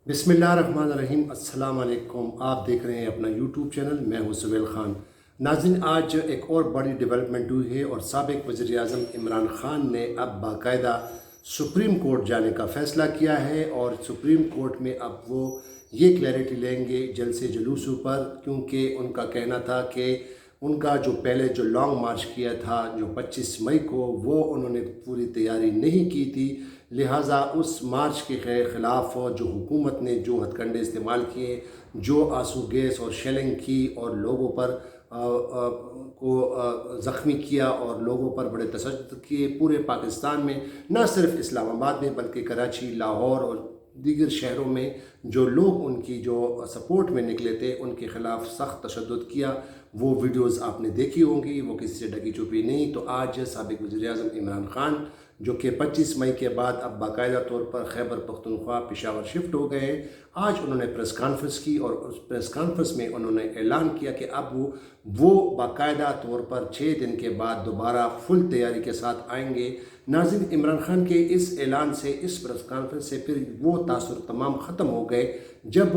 बिस्मिल्लाहिर्रहमानिर्रहीम। अस्सलाम वालेकुम। आप देख रहे हैं अपना यूट्यूब चैनल, मैं हूं सुहेल ख़ान। नाज़रीन, आज एक और बड़ी डेवलपमेंट हुई है और साबिक़ वज़ीर आज़म इमरान ख़ान ने अब बाकायदा सुप्रीम कोर्ट जाने का फ़ैसला किया है और सुप्रीम कोर्ट में अब वो ये क्लैरिटी लेंगे जलसे जुलूसों पर, क्योंकि उनका कहना था कि उनका जो पहले जो लॉन्ग मार्च किया था जो 25 मई को, वो उन्होंने पूरी तैयारी नहीं की थी। लिहाजा उस मार्च के ख़िलाफ़ जो हुकूमत ने जो हथकंडे इस्तेमाल किए, जो आंसू गैस और शेलिंग की और लोगों पर ज़ख्मी किया और लोगों पर बड़े तशद्दुद किए पूरे पाकिस्तान में, न सिर्फ इस्लामाबाद में बल्कि कराची, लाहौर और दीगर शहरों में जो लोग उनकी जो सपोर्ट में निकले थे उनके ख़िलाफ़ सख्त तशद्दुद किया। वो वीडियोज़ आपने देखी होंगी, वो किसी से ढकी छुपी नहीं। तो आज साबिक़ वज़ीर आज़म इमरान ख़ान, जो कि 25 मई के बाद अब बाकायदा तौर पर खैबर पख्तूनख्वा पेशावर शिफ्ट हो गए हैं, आज उन्होंने प्रेस कॉन्फ्रेंस की और उस प्रेस कॉन्फ्रेंस में उन्होंने ऐलान किया कि अब वो बाकायदा तौर पर 6 दिन के बाद दोबारा फुल तैयारी के साथ आएंगे। नाज़रीन, इमरान ख़ान के इस ऐलान से, इस प्रेस कॉन्फ्रेंस से फिर वो तासुर तमाम ख़त्म हो गए जब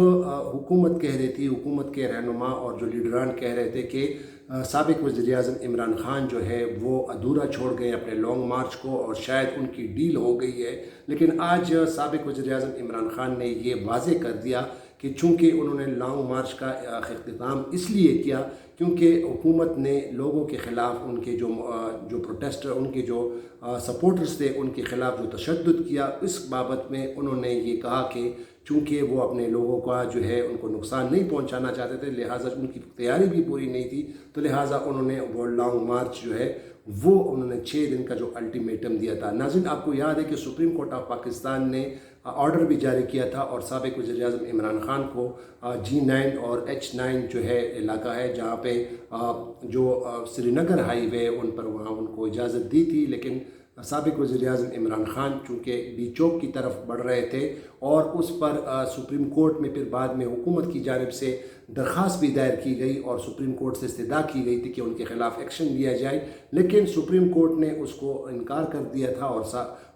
हुकूमत कह रही थी, हुकूमत के रहनुमा और जो लीडरान कह रहे थे कि साबिक़ वज़ीर आज़म इमरान ख़ान जो है वो अधूरा छोड़ गए अपने लॉन्ग मार्च को और शायद उनकी डील हो गई है। लेकिन आज साबिक़ वज़ीर आज़म इमरान ख़ान ने ये वाज़ेह कर दिया कि चूँकि उन्होंने लॉन्ग मार्च का इख्तिताम इसलिए किया क्योंकि हुकूमत ने लोगों के ख़िलाफ़, उनके जो प्रोटेस्टर, उनके जो सपोर्टर्स थे, उनके ख़िलाफ़ जो तशद्दुद किया, इस बाबत में उन्होंने ये कहा कि चूँकि वो अपने लोगों का जो है उनको नुकसान नहीं पहुंचाना चाहते थे, लिहाजा उनकी तैयारी भी पूरी नहीं थी, तो लिहाजा उन्होंने वो लॉन्ग मार्च जो है वो उन्होंने 6 दिन का जो अल्टीमेटम दिया था। नाज़रीन, आपको याद है कि सुप्रीम कोर्ट ऑफ पाकिस्तान ने ऑर्डर भी जारी किया था और साबिक़ वज़ीर आज़म इमरान ख़ान को G9 और H9 जो है इलाका है जहाँ पे जो श्रीनगर हाईवे उन पर, वहाँ उनको इजाज़त दी थी। लेकिन साबिक़ वज़ीर आज़म इमरान ख़ान चूँकि डी चौक की तरफ बढ़ रहे थे और उस पर सुप्रीम कोर्ट में फिर बाद में हुकूमत की जानिब से दरख्वास्त भी दायर की गई और सुप्रीम कोर्ट से इस्तदा की गई थी कि उनके ख़िलाफ़ एक्शन लिया जाए, लेकिन सुप्रीम कोर्ट ने उसको इनकार कर दिया था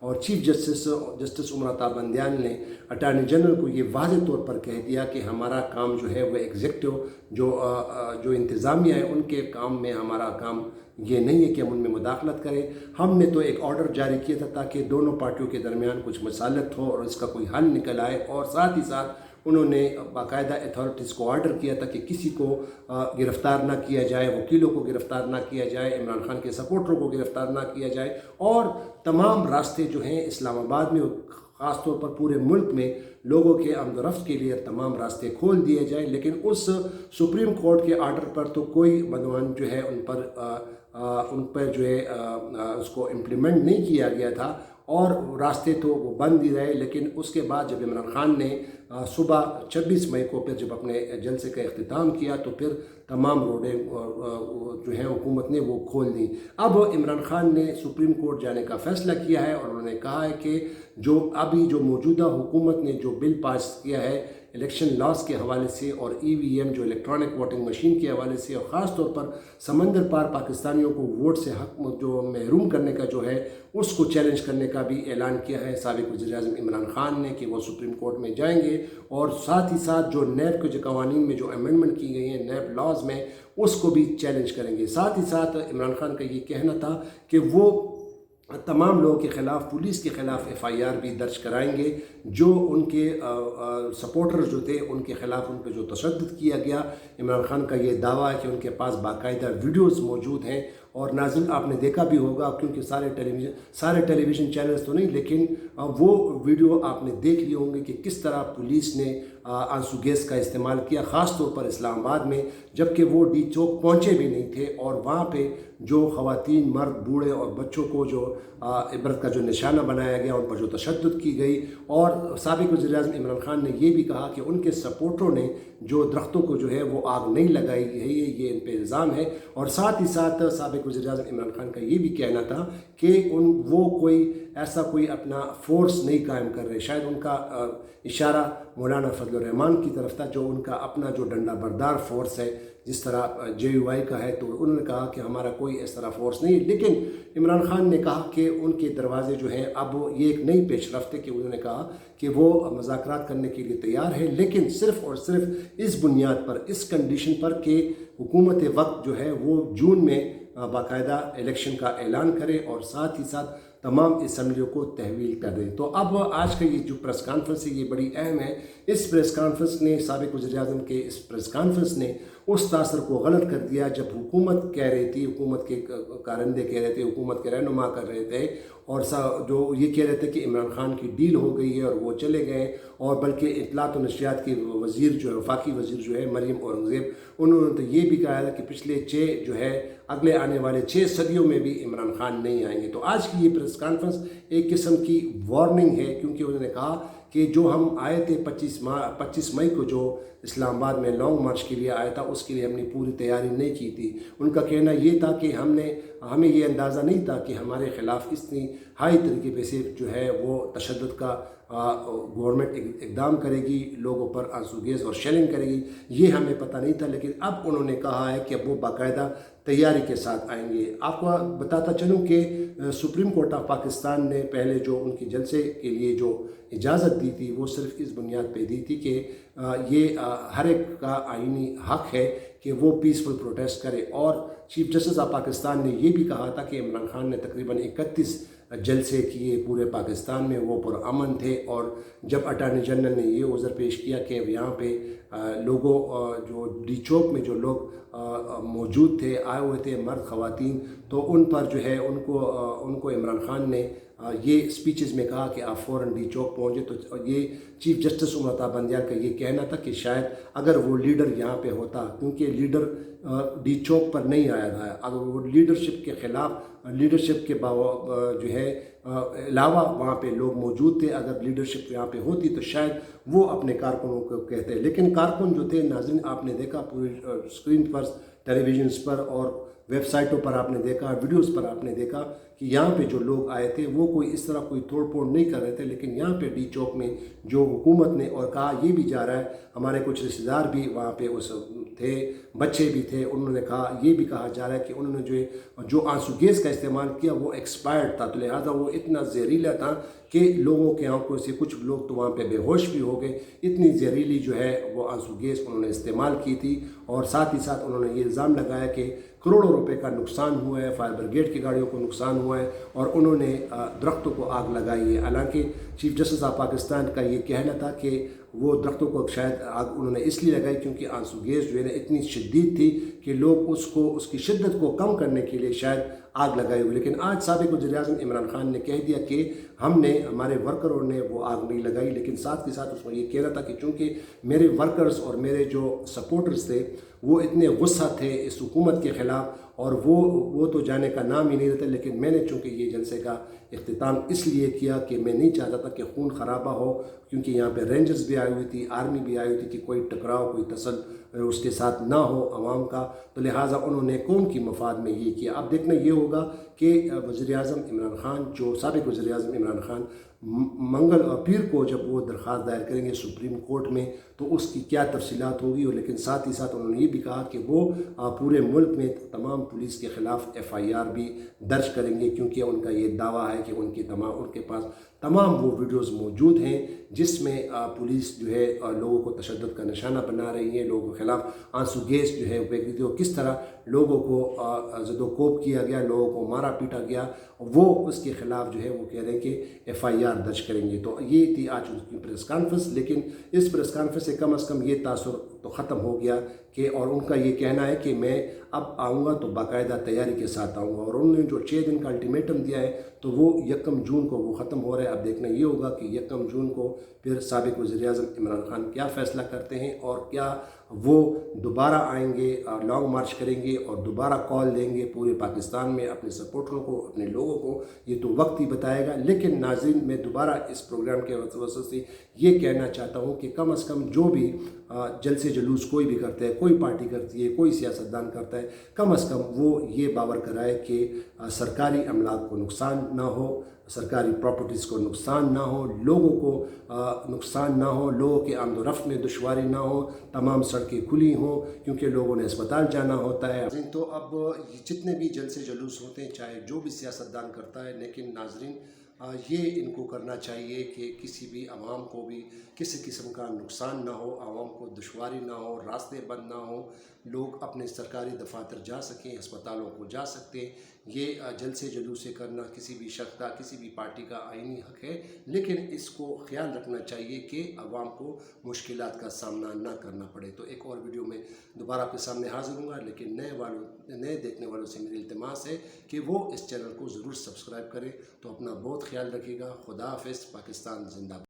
और चीफ जस्टिस उमर अता बंदियान ने अटॉर्नी जनरल को ये वाज़ेह तौर पर कह दिया कि हमारा काम जो है वह एग्जीक्यूटिव जो इंतज़ामिया है उनके काम में, हमारा काम ये नहीं है कि हम उनमें मुदाखलत करें। हमने तो एक ऑर्डर जारी किया था ताकि दोनों पार्टियों के दरमियान कुछ मसालत हो और इसका कोई हल निकल आए, और साथ ही साथ उन्होंने बाकायदा अथॉरिटीज़ को ऑर्डर किया था कि किसी को गिरफ़्तार ना किया जाए, वकीलों को गिरफ़्तार ना किया जाए, इमरान ख़ान के सपोर्टरों को गिरफ़्तार ना किया जाए, और तमाम रास्ते जो हैं इस्लामाबाद में, ख़ास तौर पर पूरे मुल्क में लोगों के आमद-ओ-रफ्त के लिए तमाम रास्ते खोल दिए जाएँ। लेकिन उस सुप्रीम कोर्ट के आर्डर पर तो कोई बदवान जो है उन पर जो है उसको इम्प्लीमेंट नहीं किया गया था और रास्ते तो वो बंद ही रहे। लेकिन उसके बाद जब इमरान ख़ान ने सुबह 26 मई को फिर जब अपने जलसे का इख्तिताम किया तो फिर तमाम रोडें जो हैं हुकूमत ने वो खोल दी। अब इमरान ख़ान ने सुप्रीम कोर्ट जाने का फ़ैसला किया है और उन्होंने कहा है कि जो मौजूदा हुकूमत ने जो बिल पास किया है इलेक्शन लॉस के हवाले से और EVM जो इलेक्ट्रॉनिक वोटिंग मशीन के हवाले से, और ख़ास तौर पर समंदर पार पाकिस्तानियों को वोट से हक जो महरूम करने का जो है उसको चैलेंज करने का भी ऐलान किया है साबिक़ वज़ीर आज़म इमरान ख़ान ने कि वो सुप्रीम कोर्ट में जाएंगे और साथ ही साथ जो नैब के जो कवानीन में जो अमेंडमेंट की गई हैं नैब लॉज में, उसको भी चैलेंज करेंगे। साथ ही साथ इमरान ख़ान का ये कहना था कि वो तमाम लोगों के ख़िलाफ़, पुलिस के ख़िलाफ़ FIR भी दर्ज कराएंगे जो उनके सपोर्टर्स जो थे उनके ख़िलाफ़ उन पर जो तशद्दुद किया गया। इमरान ख़ान का ये दावा है कि उनके पास बाकायदा वीडियोज़ मौजूद हैं और नाज़रीन आपने देखा भी होगा, क्योंकि सारे टेलीविज़न चैनल्स तो नहीं, लेकिन वो वीडियो आपने देख लिए होंगे कि किस तरह पुलिस ने आंसू गैस का इस्तेमाल किया, ख़ास तौर पर इस्लामाबाद में, जबकि वो डी चौक पहुँचे भी नहीं थे और वहाँ पे जो ख़वातीन, मर्द, बूढ़े और बच्चों को जो इबरत का जो निशाना बनाया गया, उन पर जो तशद्दुद की गई। और साबिक़ वज़ीर आज़म इमरान ख़ान ने ये भी कहा कि उनके सपोर्टरों ने जो दरख्तों को जो है वो आग नहीं लगाई है, ये इन पर इल्ज़ाम है। और साथ ही साथ साबिक़ साबिक़ वज़ीर-ए-आज़म इमरान खान का ये भी कहना था कि वो कोई अपना फोर्स नहीं कायम कर रहे। शायद उनका इशारा मौलाना फजल रहमान की तरफ था, जो उनका अपना जो डंडा बरदार फोर्स है, जिस तरह JUI का है। तो उन्होंने कहा कि हमारा कोई इस तरह फोर्स नहीं है, लेकिन इमरान खान ने कहा कि उनके दरवाजे जो हैं, अब ये एक नई पेशरफ्त है कि उन्होंने कहा कि वो मुज़ाकरात करने के लिए तैयार है, लेकिन सिर्फ़ और सिर्फ इस बुनियाद पर, इस कंडीशन पर कि हुकूमत वक्त जो है वो जून में बाकायदा इलेक्शन का ऐलान करे और साथ ही साथ तमाम असम्बलियों को तहवील कर दें। तो अब आज का ये जो प्रेस कॉन्फ्रेंस है, ये बड़ी अहम है। इस प्रेस कॉन्फ्रेंस ने, साबिक़ वज़ीर-ए-आज़म के इस प्रेस कॉन्फ्रेंस ने उस तासर को गलत कर दिया जब हुकूमत कह रही थी, हुकूमत के कारिंदे कह रहे थे, हुकूमत के रहनुमा कर रहे थे और जो ये कह रहे थे कि इमरान खान की डील हो गई है और वो चले गए। और बल्कि इत्तलात और नशरियात की वज़ीर जो है, वफाकी वज़ीर जो है मरीम औरंगज़ेब, उन्होंने तो ये भी कहा था कि पिछले 6 जो है अगले आने वाले 6 सदियों में भी इमरान खान नहीं आएंगे। तो आज की ये प्रेस कॉन्फ्रेंस एक किस्म की वार्निंग है, क्योंकि उन्होंने कहा कि जो हम आए थे 25 मई को जो इस्लामाबाद में लॉन्ग मार्च के लिए आया था, उसके लिए हमने पूरी तैयारी नहीं की थी। उनका कहना ये था कि हमें ये अंदाज़ा नहीं था कि हमारे ख़िलाफ़ इतनी हाई तरीके पे से जो है वो तशद्दुद का गवर्नमेंट इक़दाम करेगी, लोगों पर आंसू गैस और शेलिंग करेगी, ये हमें पता नहीं था। लेकिन अब उन्होंने कहा है कि अब वो बाकायदा तैयारी के साथ आएंगे। आपको बताता चलूँ कि सुप्रीम कोर्ट ऑफ पाकिस्तान ने पहले जो उनकी जलसे के लिए जो इजाज़त दी थी, वो सिर्फ इस बुनियाद पे दी थी कि ये हर एक का आईनी हक़ है कि वो पीसफुल प्रोटेस्ट करे। और चीफ जस्टिस ऑफ पाकिस्तान ने ये भी कहा था कि इमरान खान ने तकरीबन 31 जलसे किए पूरे पाकिस्तान में, वो पुरअमन थे। और जब अटॉर्नी जनरल ने ये उज़र पेश किया कि यहाँ पे लोगों जो डी चौक में जो लोग मौजूद थे, आए हुए थे, मर्द ख़वातीन, तो उन पर जो है उनको इमरान खान ने ये स्पीचेस में कहा कि आप फ़ौरन डी चौक पहुँचे। तो ये चीफ जस्टिस उमर अता बंदियाल का ये कहना था कि शायद अगर वो लीडर यहाँ पे होता, क्योंकि लीडर डी चौक पर नहीं आया था, अगर वो लीडरशिप के ख़िलाफ़, लीडरशिप के जो है अलावा वहाँ पे लोग मौजूद थे, अगर लीडरशिप यहाँ पे होती तो शायद वो अपने कारकुनों को कहते। लेकिन कारकुन जो थे, नाज़रीन आपने देखा पूरी स्क्रीन पर, टेलीविजन्स पर और वेबसाइटों पर आपने देखा, वीडियोस पर आपने देखा कि यहाँ पे जो लोग आए थे वो कोई इस तरह कोई तोड़ फोड़ नहीं कर रहे थे। लेकिन यहाँ पे डी चौक में जो हुकूमत ने, और कहा ये भी जा रहा है, हमारे कुछ रिश्तेदार भी वहाँ पे उस थे, बच्चे भी थे, उन्होंने कहा, ये भी कहा जा रहा है कि उन्होंने जो आंसू गैस का इस्तेमाल किया वो एक्सपायर्ड था, तो लिहाजा वो इतना जहरीला था कि लोगों के आंखों से कुछ लोग तो वहाँ पे बेहोश भी हो गए। इतनी जहरीली जो है वो आंसू गैस उन्होंने इस्तेमाल की थी। और साथ ही साथ उन्होंने ये इल्ज़ाम लगाया कि करोड़ों रुपए का नुकसान हुआ है, फायर ब्रिगेड की गाड़ियों को नुकसान हुआ है और उन्होंने दरख्तों को आग लगाई है। हालांकि चीफ जस्टिस ऑफ पाकिस्तान का ये कहना था कि वो दरख्तों को शायद आग उन्होंने इसलिए लगाई क्योंकि आंसू गैस जो है ना इतनी शिद्दत थी कि लोग उसकी शिद्दत को कम करने के लिए शायद आग लगाई हुई। लेकिन आज साबिक़ वज़ीर-ए-आज़म इमरान खान ने कह दिया कि हमारे वर्करों ने वो आग नहीं लगाई। लेकिन साथ के साथ उसमें ये कह रहा था कि चूँकि मेरे वर्कर्स और मेरे जो सपोर्टर्स थे वो इतने गुस्सा थे इस हुकूमत के ख़िलाफ़ और वो तो जाने का नाम ही नहीं लेते। लेकिन मैंने चूँकि ये जलसे का इख्तिताम इसलिए किया कि मैं नहीं चाहता था कि खून खराबा हो, क्योंकि यहाँ पे रेंजर्स भी आई हुई थी, आर्मी भी आई हुई थी कि कोई टकराव, कोई तसल उसके साथ ना हो आवाम का। तो लिहाजा उन्होंने कौम की मफाद में ये किया। अब देखना ये होगा कि वज़ीर-ए-आज़म इमरान खान, जो साबिक़ वज़ीर-ए-आज़म इमरान खान पीर को जब वो दरख्वास्त दायर करेंगे सुप्रीम कोर्ट में तो उसकी क्या तफसीलात होगी। और लेकिन साथ ही साथ उन्होंने ये भी कहा कि वो पूरे मुल्क में तमाम पुलिस के ख़िलाफ़ FIR भी दर्ज करेंगे, क्योंकि उनका ये दावा है कि उनके पास तमाम वो वीडियोस मौजूद हैं जिसमें पुलिस जो है लोगों को तशद्दुद का निशाना बना रही है, लोगों के ख़िलाफ़ आंसू गैस जो है फेंक दी थी और किस तरह लोगों को ज़दोकोब किया गया, लोगों को मारा पीटा गया, वो उसके ख़िलाफ़ जो है वो कह रहे हैं कि FIR दर्ज करेंगे। तो ये थी आज उनकी प्रेस कॉन्फ्रेंस। लेकिन इस प्रेस कॉन्फ्रेंस से कम अज़ कम ये तासुर तो ख़त्म हो गया कि, और उनका ये कहना है कि मैं अब आऊँगा तो बाकायदा तैयारी के साथ आऊँगा। और उन्होंने जो 6 दिन का अल्टीमेटम दिया है तो वो 1 जून को वो ख़त्म हो रहा है। अब देखना ये होगा कि 1 जून को फिर साबिक़ वज़ीर-ए-आज़म इमरान खान क्या फ़ैसला करते हैं और क्या वो दोबारा आएंगे, लॉन्ग मार्च करेंगे और दोबारा कॉल देंगे पूरे पाकिस्तान में अपने सपोर्टरों को, अपने लोगों को, ये तो वक्त ही बताएगा। लेकिन नाज़रीन, मैं दोबारा इस प्रोग्राम के वजह से ये कहना चाहता हूँ कि कम अज़ कम जो भी जलसे जुलूस कोई भी करते हैं, کوئی پارٹی کرتی ہے، کوئی سیاستدان کرتا ہے، کم از کم وہ یہ باور کرائے کہ سرکاری املاک کو نقصان نہ ہو، سرکاری پراپرٹیز کو نقصان نہ ہو، لوگوں کو نقصان نہ ہو، لوگوں کے آمد و رفت میں دشواری نہ ہو، تمام سڑکیں کھلی ہوں کیونکہ لوگوں نے اسپتال جانا ہوتا ہے۔ تو اب جتنے بھی جلسے جلوس ہوتے ہیں، چاہے جو بھی سیاستدان کرتا ہے، لیکن ناظرین یہ ان کو کرنا چاہیے کہ کسی بھی عوام کو بھی کسی قسم کا نقصان نہ ہو، عوام کو دشواری نہ ہو، راستے بند نہ ہو، لوگ اپنے سرکاری دفاتر جا سکیں، اسپتالوں کو جا سکتے ہیں۔ یہ جلسے جلوسے کرنا کسی بھی شخص کا، کسی بھی پارٹی کا آئینی حق ہے، لیکن اس کو خیال رکھنا چاہیے کہ عوام کو مشکلات کا سامنا نہ کرنا پڑے۔ تو ایک اور ویڈیو میں دوبارہ آپ کے سامنے حاضر ہوں گا، لیکن نئے دیکھنے والوں سے میری التماس ہے کہ وہ اس چینل کو ضرور سبسکرائب کریں۔ تو اپنا بہت خیال رکھیے گا۔ خدا حافظ۔ پاکستان زندہ باد۔